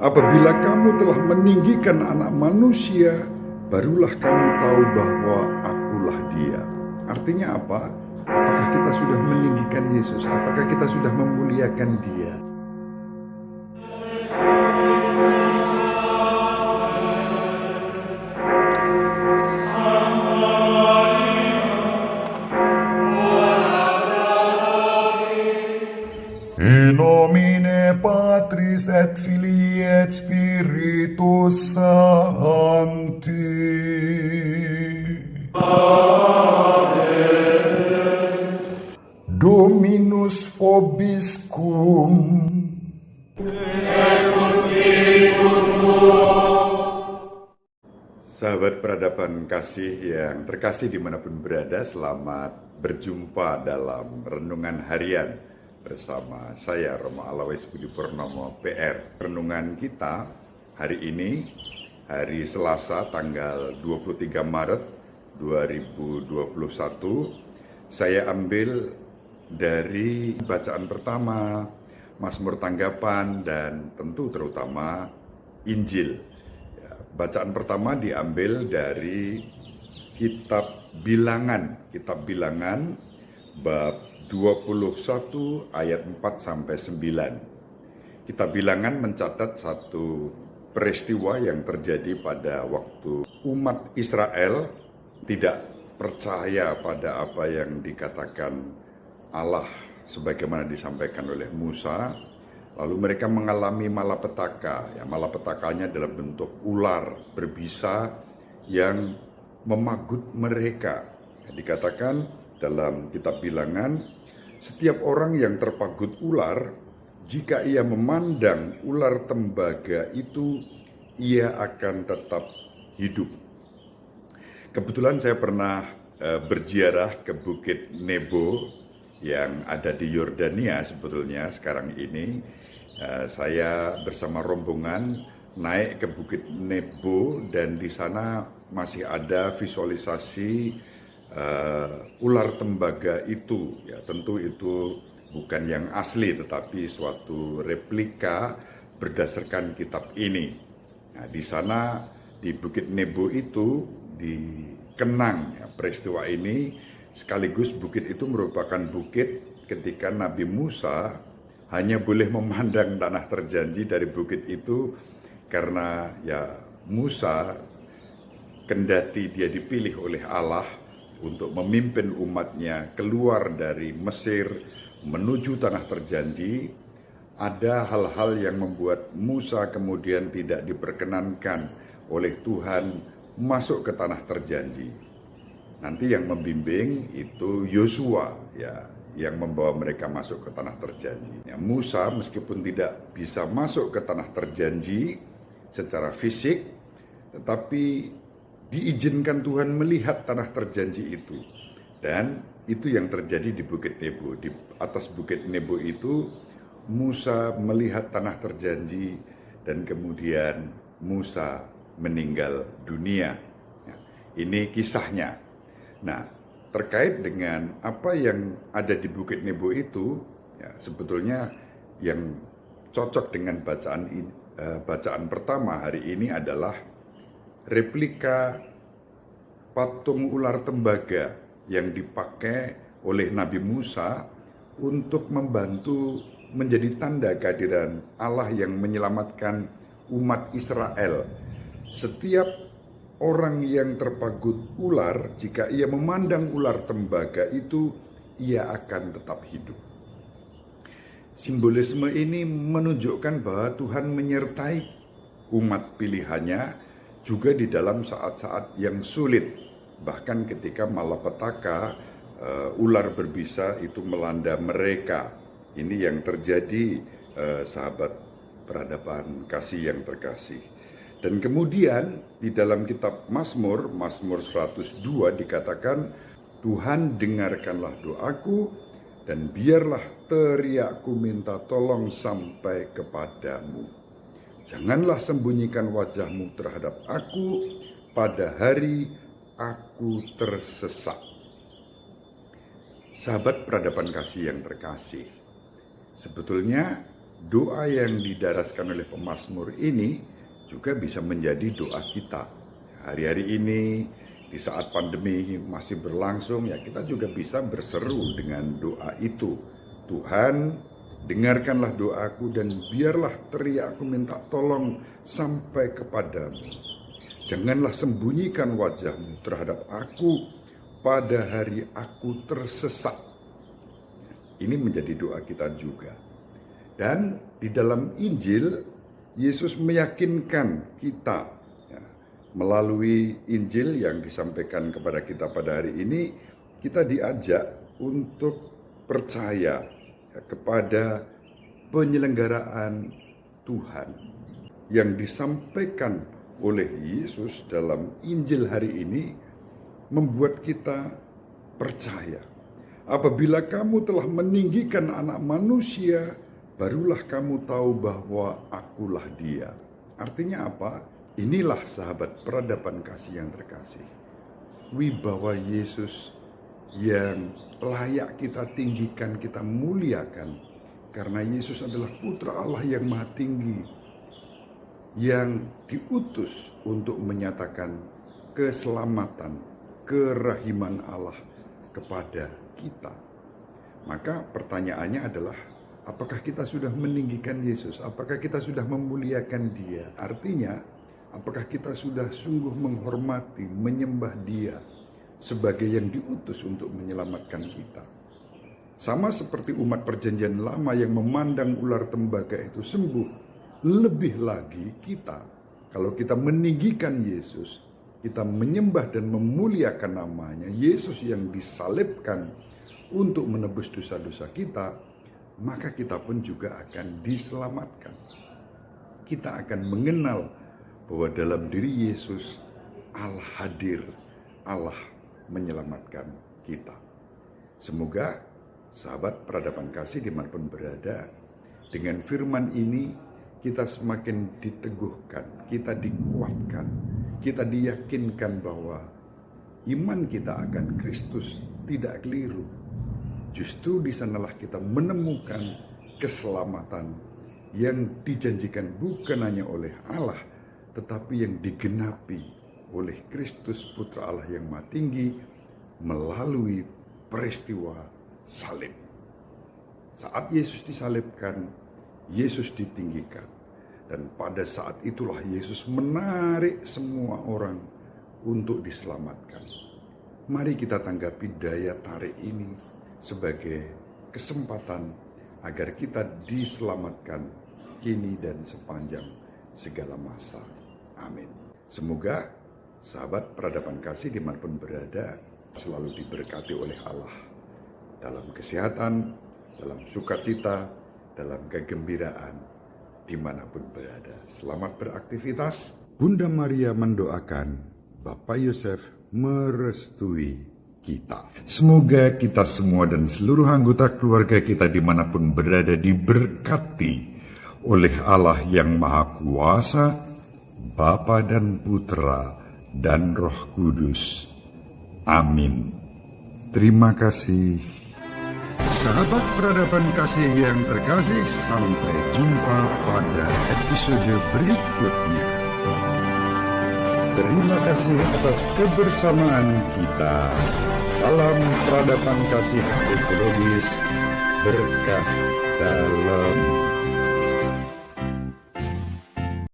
Apabila kamu telah meninggikan anak manusia, barulah kamu tahu bahwa akulah dia. Artinya apa? Apakah kita sudah meninggikan Yesus? Apakah kita sudah memuliakan dia? In nomine Patris et Filii et Spiritus Sancti. Dominus vobiscum. Sahabat peradaban kasih yang terkasih dimanapun berada, selamat berjumpa dalam Renungan Harian bersama saya Roma Alawes Budi Purnomo PR. Renungan kita hari ini, hari Selasa tanggal 23 Maret 2021, saya ambil dari bacaan pertama, Mazmur Tanggapan, dan tentu terutama Injil. Bacaan pertama diambil dari Kitab Bilangan bab 21 ayat 4 sampai 9. Kitab Bilangan mencatat satu peristiwa yang terjadi pada waktu umat Israel tidak percaya pada apa yang dikatakan Allah sebagaimana disampaikan oleh Musa. Lalu mereka mengalami malapetaka. Malapetakanya dalam bentuk ular berbisa yang memagut mereka. Dikatakan dalam kitab Bilangan, setiap orang yang terpagut ular, jika ia memandang ular tembaga itu, ia akan tetap hidup. Kebetulan saya pernah berziarah ke Bukit Nebo yang ada di Yordania sebetulnya sekarang ini. Saya bersama rombongan naik ke Bukit Nebo dan di sana masih ada visualisasi ular tembaga itu. Ya, tentu itu bukan yang asli tetapi suatu replika berdasarkan kitab ini. Nah, di sana di Bukit Nebo itu dikenang peristiwa ini. Sekaligus bukit itu merupakan bukit ketika Nabi Musa hanya boleh memandang tanah terjanji dari bukit itu karena Musa kendati dia dipilih oleh Allah untuk memimpin umatnya keluar dari Mesir menuju tanah terjanji, ada hal-hal yang membuat Musa kemudian tidak diperkenankan oleh Tuhan masuk ke tanah terjanji. Nanti yang membimbing itu Yosua, yang membawa mereka masuk ke tanah terjanji. Musa meskipun tidak bisa masuk ke tanah terjanji secara fisik, tetapi diizinkan Tuhan melihat tanah terjanji itu. Dan itu yang terjadi di Bukit Nebo. Di atas Bukit Nebo itu Musa melihat tanah terjanji dan kemudian Musa meninggal dunia. Ini kisahnya. Nah, terkait dengan apa yang ada di Bukit Nebo itu, sebetulnya yang cocok dengan bacaan pertama hari ini adalah replika patung ular tembaga yang dipakai oleh Nabi Musa untuk membantu menjadi tanda kehadiran Allah yang menyelamatkan umat Israel. Setiap orang yang terpagut ular, jika ia memandang ular tembaga itu, ia akan tetap hidup. Simbolisme ini menunjukkan bahwa Tuhan menyertai umat pilihannya juga di dalam saat-saat yang sulit. Bahkan ketika malapetaka, ular berbisa itu melanda mereka. Ini yang terjadi, sahabat peradaban kasih yang terkasih. Dan kemudian di dalam kitab Mazmur 102 dikatakan, Tuhan dengarkanlah doaku dan biarlah teriakku minta tolong sampai kepadamu. Janganlah sembunyikan wajahmu terhadap aku pada hari aku tersesat. Sahabat peradaban kasih yang terkasih, sebetulnya doa yang didaraskan oleh pemazmur ini juga bisa menjadi doa kita. Hari-hari ini, di saat pandemi masih berlangsung, ya kita juga bisa berseru dengan doa itu. Tuhan, dengarkanlah doaku dan biarlah teriakku minta tolong sampai kepadamu. Janganlah sembunyikan wajahmu terhadap aku pada hari aku tersesat. Ini menjadi doa kita juga. Dan di dalam Injil, Yesus meyakinkan kita melalui Injil yang disampaikan kepada kita pada hari ini, kita diajak untuk percaya kepada penyelenggaraan Tuhan yang disampaikan oleh Yesus dalam Injil hari ini, membuat kita percaya. Apabila kamu telah meninggikan Anak Manusia, barulah kamu tahu bahwa akulah Dia. Artinya apa? Inilah sahabat peradaban kasih yang terkasih. Wibawa Yesus yang layak kita tinggikan, kita muliakan. Karena Yesus adalah Putra Allah yang Maha Tinggi, yang diutus untuk menyatakan keselamatan, kerahiman Allah kepada kita. Maka pertanyaannya adalah, apakah kita sudah meninggikan Yesus? Apakah kita sudah memuliakan Dia? Artinya, apakah kita sudah sungguh menghormati, menyembah Dia sebagai yang diutus untuk menyelamatkan kita? Sama seperti umat perjanjian lama yang memandang ular tembaga itu sembuh, lebih lagi kita, kalau kita meninggikan Yesus, kita menyembah dan memuliakan namanya, Yesus yang disalibkan untuk menebus dosa-dosa kita, maka kita pun juga akan diselamatkan. Kita akan mengenal bahwa dalam diri Yesus Allah hadir, Allah menyelamatkan kita. Semoga sahabat peradaban kasih dimanapun berada, dengan firman ini kita semakin diteguhkan, kita dikuatkan, kita diyakinkan bahwa iman kita akan Kristus tidak keliru. Justru di sanalah kita menemukan keselamatan yang dijanjikan bukan hanya oleh Allah, tetapi yang digenapi oleh Kristus Putra Allah yang Maha Tinggi melalui peristiwa salib. Saat Yesus disalibkan, Yesus ditinggikan. Dan pada saat itulah Yesus menarik semua orang untuk diselamatkan. Mari kita tanggapi daya tarik ini sebagai kesempatan agar kita diselamatkan kini dan sepanjang segala masa. Amin. Semoga sahabat peradaban kasih dimanapun berada selalu diberkati oleh Allah dalam kesehatan, dalam sukacita, dalam kegembiraan dimanapun berada. Selamat beraktivitas. Bunda Maria mendoakan, Bapak Yosef merestui kita. Semoga kita semua dan seluruh anggota keluarga kita dimanapun berada diberkati oleh Allah yang Maha Kuasa, Bapa dan Putra dan Roh Kudus. Amin. Terima kasih. Sahabat peradaban kasih yang terkasih, sampai jumpa pada episode berikutnya. Terima kasih atas kebersamaan kita. Salam peradaban kasih ekologis, berkah dalam